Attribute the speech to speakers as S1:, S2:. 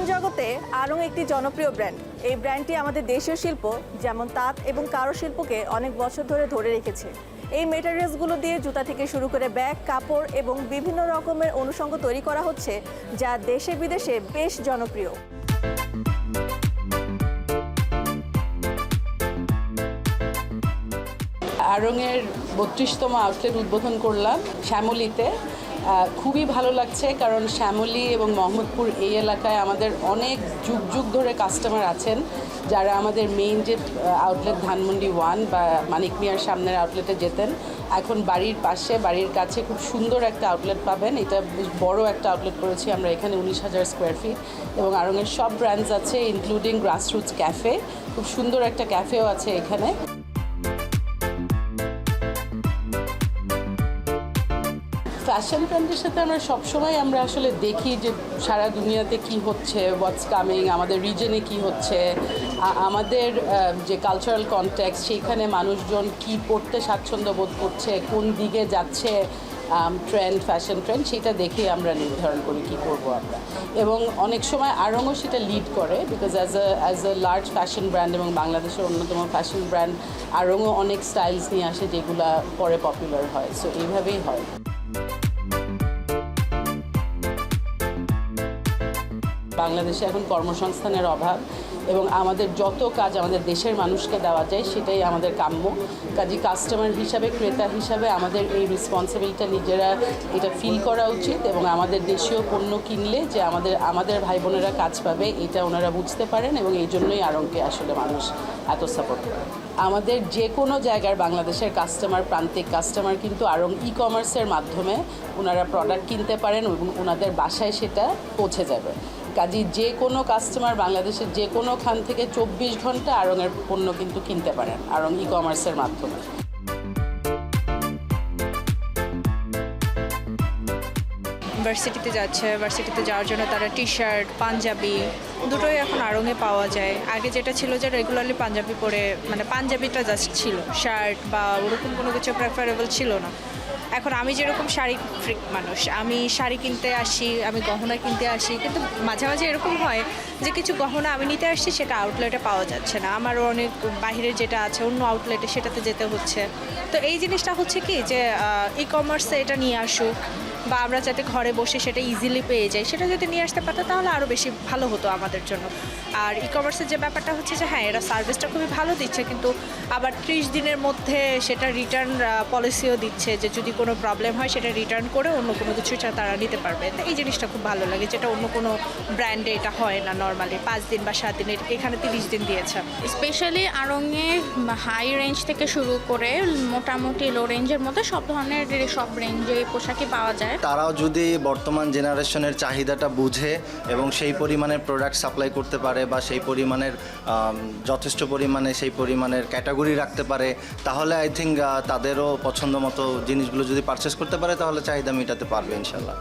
S1: Fashion জগতে আড়ং একটি জনপ্রিয় ব্র্যান্ড। এই ব্র্যান্ডটি আমাদের দেশীয় শিল্প যেমন তাঁত এবং কারুশিল্পকে অনেক বছর ধরে রেখেছে। এই মেটেরিয়ালসগুলো দিয়ে জুতা থেকে শুরু করে ব্যাগ, কাপড় এবং বিভিন্ন রকমের অনুষঙ্গ তৈরি করা হচ্ছে, যা দেশে বিদেশে বেশ জনপ্রিয়।
S2: আড়ংয়ের 32তম আউটলেট উদ্বোধন করলাম শ্যামলীতে। খুবই ভালো লাগছে, কারণ শ্যামলী এবং মোহাম্মদপুর এই এলাকায় আমাদের অনেক যুগ যুগ ধরে কাস্টমার আছেন, যারা আমাদের মেইন যে আউটলেট ধানমন্ডি 1 বা মানিক মিয়ার সামনের আউটলেটে যেতেন, এখন বাড়ির পাশে বাড়ির কাছে খুব সুন্দর একটা আউটলেট পাবেন। এটা বড় একটা আউটলেট করেছি আমরা এখানে, 19,000 স্কোয়ার ফিট, এবং আড়ংয়ের সব ব্র্যান্ডস আছে ইনক্লুডিং গ্রাসরুটস ক্যাফে। খুব সুন্দর একটা ক্যাফেও আছে এখানে। ফ্যাশন ট্রেন্ডের সাথে আমরা সবসময় আসলে দেখি যে সারা দুনিয়াতে কি হচ্ছে, হোয়াটস কামিং, আমাদের রিজনে কি হচ্ছে, আমাদের যে কালচারাল কনটেক্সট, সেইখানে মানুষজন কি পড়তে স্বাচ্ছন্দ্য বোধ করছে, কোন দিকে যাচ্ছে ট্রেন্ড, ফ্যাশন ট্রেন্ড, সেটা দেখে আমরা নির্ধারণ করি কী করবো আমরা। এবং অনেক সময় আড়ংও সেটা লিড করে, because as a large fashion brand এবং বাংলাদেশের অন্যতম ফ্যাশন ব্র্যান্ড, আড়ংও অনেক স্টাইলস নিয়ে আসে যেগুলো পরে পপুলার হয়। সো এইভাবেই হয়। বাংলাদেশে এখন কর্মসংস্থানের অভাব, এবং আমাদের যত কাজ আমাদের দেশের মানুষকে দেওয়া যায় সেটাই আমাদের কাম্য। কাজী কাস্টমার হিসাবে, ক্রেতা হিসাবে আমাদের এই রেসপন্সিবিলিটিটা নিজেরা এটা ফিল করা উচিত, এবং আমাদের দেশীয় পণ্য কিনলে যে আমাদের ভাই বোনেরা কাজ পাবে, এটা ওনারা বুঝতে পারেন, এবং এই জন্যই আড়ংকে আসলে মানুষ এত সাপোর্ট করে। আমাদের যে কোনো জায়গার বাংলাদেশের কাস্টমার, প্রান্তিক কাস্টমার কিন্তু আড়ং ই-কমার্সের মাধ্যমে ওনারা প্রোডাক্ট কিনতে পারেন এবং ওনাদের বাসায় সেটা পৌঁছে যাবে। কাজী যে কোনো কাস্টমার বাংলাদেশের যে কোনো খান থেকে 24 ঘন্টা আড়ংয়ের পণ্য কিন্তু কিনতে পারেন আড়ং ই-কমার্সের মাধ্যমে।
S3: ভার্সিটিতে যাচ্ছে, ভার্সিটিতে যাওয়ার জন্য তারা টি শার্ট, পাঞ্জাবি দুটোই এখন আড়ংয়ে পাওয়া যায়। আগে যেটা ছিল যে রেগুলারলি পাঞ্জাবি পরে, মানে পাঞ্জাবিটা জাস্ট ছিল, শার্ট বা ওরকম কোনো কিছু প্রেফারেবল ছিল না। এখন আমি যেরকম শাড়ি ফ্রিক মানুষ, আমি শাড়ি কিনতে আসি, আমি গহনা কিনতে আসি, কিন্তু মাঝে মাঝে এরকম হয় যে কিছু গহনা আমি নিতে আসছি, সেটা আউটলেটে পাওয়া যাচ্ছে না, আমারও অনেক বাইরের যেটা আছে অন্য আউটলেটে সেটাতে যেতে হচ্ছে। তো এই জিনিসটা হচ্ছে কি যে ই কমার্সে এটা নিয়ে আসুক, বা আমরা যাতে ঘরে বসে সেটা ইজিলি পেয়ে যাই, সেটা যদি নিয়ে আসতে পারতো তাহলে আরও বেশি ভালো হতো আমাদের জন্য। আর ই কমার্সের যে ব্যাপারটা হচ্ছে যে হ্যাঁ, এরা সার্ভিসটা খুবই ভালো দিচ্ছে, কিন্তু আবার 30 দিনের মধ্যে সেটা রিটার্ন পলিসিও দিচ্ছে, যে যদি কোনো প্রবলেম হয় সেটা রিটার্ন করে অন্য কোনো কিছু তারা নিতে পারবে। তো এই জিনিসটা খুব ভালো লাগে, যেটা অন্য কোনো ব্র্যান্ডে এটা হয় না। নর্মালি 5 দিন বা 7 দিন, এখানে 30 দিন দিয়েছে।
S4: স্পেশালি আড়ংয়ে হাই রেঞ্জ থেকে শুরু করে মোটামুটি লো রেঞ্জের মধ্যে সব ধরনের সব রেঞ্জে পোশাকই পাওয়া যায়।
S5: তারাও যদি বর্তমান জেনারেশনের চাহিদাটা বুঝে এবং সেই পরিমাণের প্রোডাক্ট সাপ্লাই করতে পারে, বা সেই পরিমাণের যথেষ্ট পরিমাণে সেই পরিমাণের ক্যাটাগরি রাখতে পারে, তাহলে আই থিঙ্ক তাদেরও পছন্দ মতো জিনিসগুলো যদি পারচেস করতে পারে, তাহলে চাহিদা মেটাতে পারবে ইনশাল্লাহ।